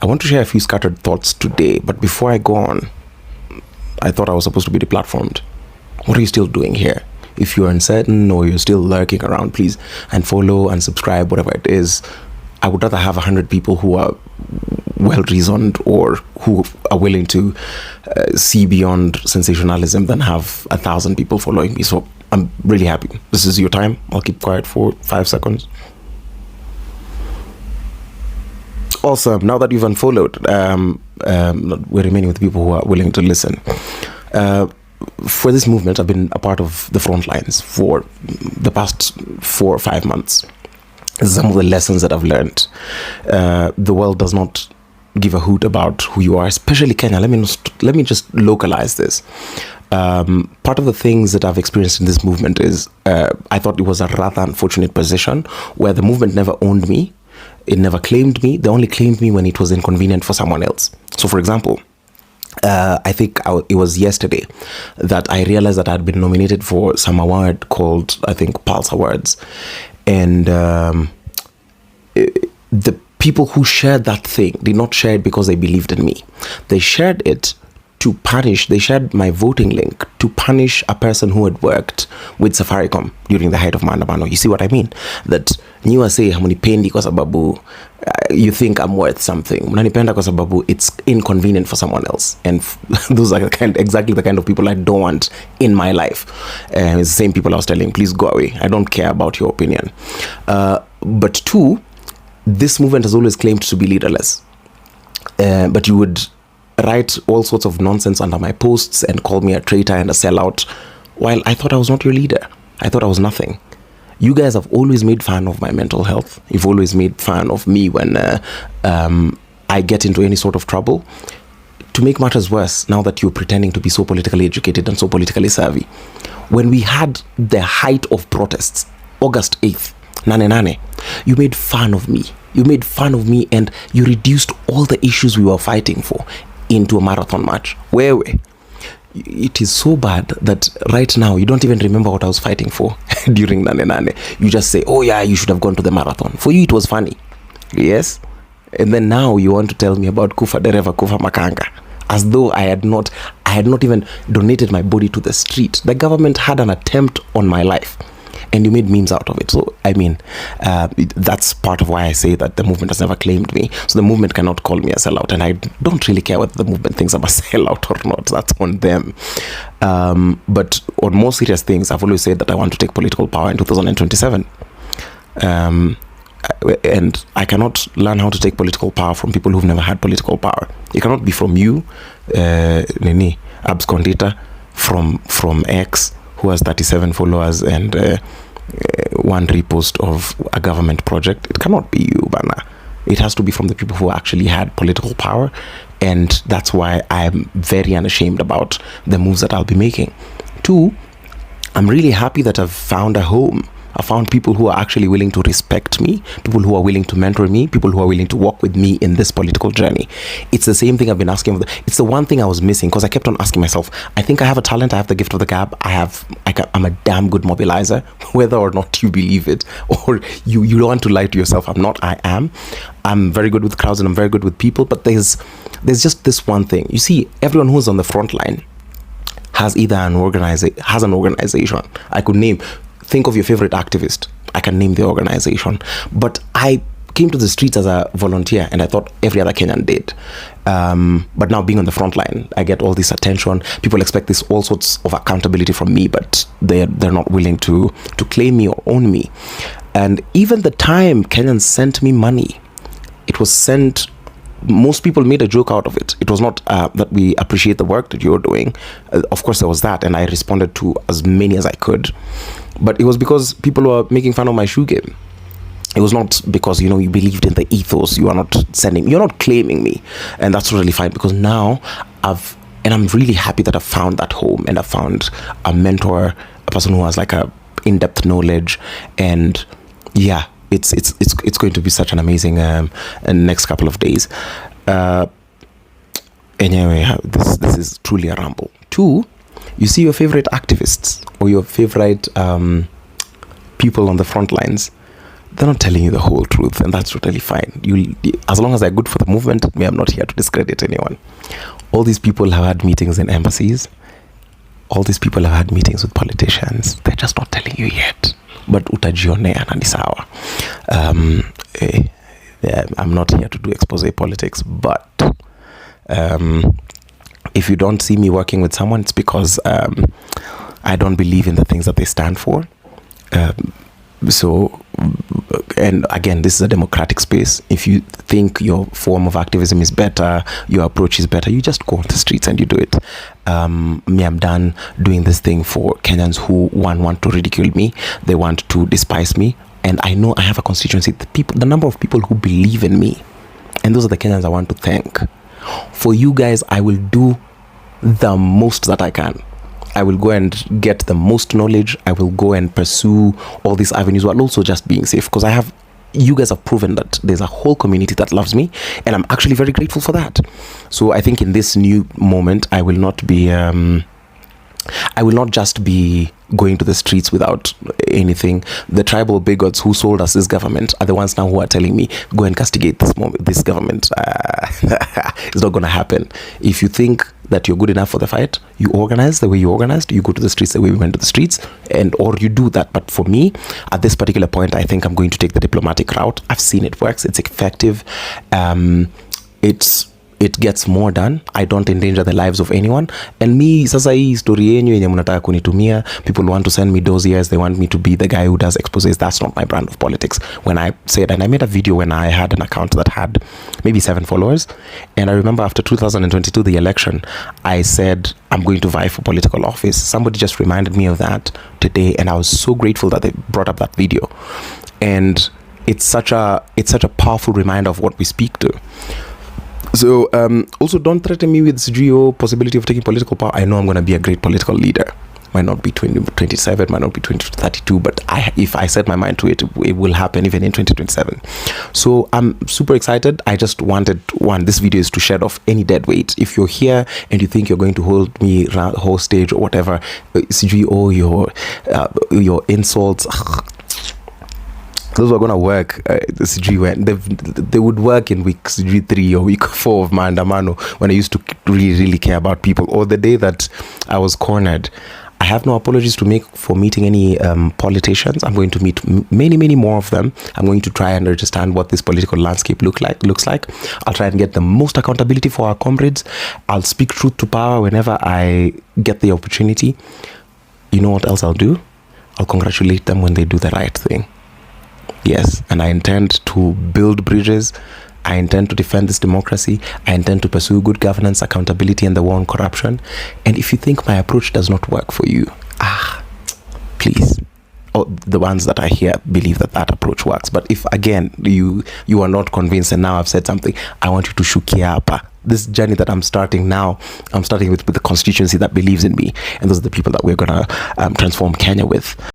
I want to share a few scattered thoughts today, but before I go on, I thought I was supposed to be deplatformed. What are you still doing here? If you're uncertain or you're still lurking around, please unfollow and subscribe, whatever it is. I would rather have 100 people who are well-reasoned or who are willing to see beyond sensationalism than have 1,000 people following me. So I'm really happy. This is your time. I'll keep quiet for 5 seconds. Awesome. Now that you've unfollowed, we're remaining with people who are willing to listen. For this movement, I've been a part of the front lines for the past 4 or 5 months. Some of the lessons that I've learned. The world does not give a hoot about who you are, especially Kenya. Let me just localize this. Part of the things that I've experienced in this movement is I thought it was a rather unfortunate position where the movement never owned me. It never claimed me. They only claimed me when it was inconvenient for someone else. So, for example, I think it was yesterday that I realized that I had been nominated for some award called, I think, Pulse Awards. And the people who shared that thing did not share it because they believed in me. They shared it to punish, they shared my voting link to punish a person who had worked with Safaricom during the height of maandamano. You see what I mean? That nyiwa say hamunipendi kwa sababu you think I'm worth something. Mnanipenda kwa sababu it's inconvenient for someone else. And those are exactly the kind of people I don't want in my life. It's the same people I was telling, please go away. I don't care about your opinion. But two, this movement has always claimed to be leaderless. But you would write all sorts of nonsense under my posts and call me a traitor and a sellout, while I thought I was not your leader. I thought I was nothing. You guys have always made fun of my mental health. You've always made fun of me when I get into any sort of trouble. To make matters worse, now that you're pretending to be so politically educated and so politically savvy, when we had the height of protests, August 8th, Nane, you made fun of me. You made fun of me and you reduced all the issues we were fighting for into a marathon match. Where it is so bad that right now you don't even remember what I was fighting for during Nane. You just say, oh yeah, you should have gone to the marathon. For you it was funny. Yes? And then now you want to tell me about Kufa Dereva, Kufa Makanga, as though I had not even donated my body to the street. The government had an attempt on my life and you made memes out of it. So, I mean, that's part of why I say that the movement has never claimed me. So the movement cannot call me a sellout. And I don't really care whether the movement thinks I'm a sellout or not. That's on them. But on more serious things, I've always said that I want to take political power in 2027. And I cannot learn how to take political power from people who've never had political power. It cannot be from you, Abs Condita, from X, who has 37 followers and 1 repost of a government project. It cannot be you, Bana. It has to be from the people who actually had political power. And that's why I'm very unashamed about the moves that I'll be making. 2, I'm really happy that I've found a home. I found people who are actually willing to respect me, people who are willing to mentor me, people who are willing to walk with me in this political journey. It's the same thing I've been asking. It's the one thing I was missing, because I kept on asking myself, I think I have a talent, I have the gift of the gab, I'm a damn good mobilizer, whether or not you believe it, or you want to lie to yourself. I'm not, I am. I'm very good with crowds and I'm very good with people, but there's just this one thing. You see, everyone who's on the front line has either an organization. I could name. Think of your favorite activist. I can name the organization. But I came to the streets as a volunteer and I thought every other Kenyan did. But now being on the front line, I get all this attention. People expect all sorts of accountability from me, but they're not willing to claim me or own me. And even the time Kenyans sent me money, it was sent. Most people made a joke out of it. It was not that we appreciate the work that you're doing. Of course, there was that, and I responded to as many as I could. But it was because people were making fun of my shoe game. It was not because, you believed in the ethos. You're not claiming me. And that's really fine, because now I'm really happy that I've found that home, and I've found a mentor, a person who has like a in-depth knowledge. And yeah, it's going to be such an amazing next couple of days. Anyway, this is truly a ramble. 2, you see your favorite activists or your favorite people on the front lines. they're not telling you the whole truth, and that's totally fine. As long as they're good for the movement, me, I'm not here to discredit anyone. All these people have had meetings in embassies. All these people have had meetings with politicians. They're just not telling you yet. But utajionea na ni sawa. I'm not here to do expose politics, but if you don't see me working with someone, it's because I don't believe in the things that they stand for. So, and again, this is a democratic space. If you think your form of activism is better, your approach is better, you just go on the streets and you do it. Me, I'm done doing this thing for Kenyans who want to ridicule me. They want to despise me. And I know I have a constituency, the number of people who believe in me. And those are the Kenyans I want to thank. For you guys, I will do the most that I can. I will go and get the most knowledge. I will go and pursue all these avenues while also just being safe, because you guys have proven that there's a whole community that loves me, and I'm actually very grateful for that. So I think in this new moment, I will not just be going to the streets without anything. The tribal bigots who sold us this government are the ones now who are telling me, go and castigate this government. It's not going to happen. If you think that you're good enough for the fight, you organize the way you organized, you go to the streets the way we went to the streets, or you do that. But for me, at this particular point, I think I'm going to take the diplomatic route. I've seen it works. It's effective. It gets more done. I don't endanger the lives of anyone. And me, sasa hii story yenyu yenye mnataka kunitumia, people want to send me dossiers, they want me to be the guy who does exposés. That's not my brand of politics. When I said, and I made a video when I had an account that had maybe 7 followers, and I remember after 2022, the election, I said, I'm going to vie for political office. Somebody just reminded me of that today, and I was so grateful that they brought up that video. And it's such a powerful reminder of what we speak to. So also don't threaten me with CGO possibility of taking political power. I know I'm going to be a great political leader. Might not be 2027, might not be 2032, but if I set my mind to it, it will happen even in 2027. So I'm super excited. I just wanted, this video is to shed off any dead weight. If you're here and you think you're going to hold me hostage or whatever, CGO, your insults, those are going to work. They would work in week 3 or week 4 of Maandamano, when I used to really care about people, or the day that I was cornered. I have no apologies to make for meeting any politicians. I'm going to meet many more of them. I'm going to try and understand what this political landscape looks like. I'll try and get the most accountability for our comrades. I'll speak truth to power whenever I get the opportunity. You know what else I'll do? I'll congratulate them when they do the right thing. Yes, and I intend to build bridges. I intend to defend this democracy. I intend to pursue good governance, accountability, and the war on corruption. And if you think my approach does not work for you, please, the ones that I hear believe that approach works. But if, again, you are not convinced and now I've said something, I want you to shukia apa. This journey that I'm starting now, I'm starting with the constituency that believes in me. And those are the people that we're going to transform Kenya with.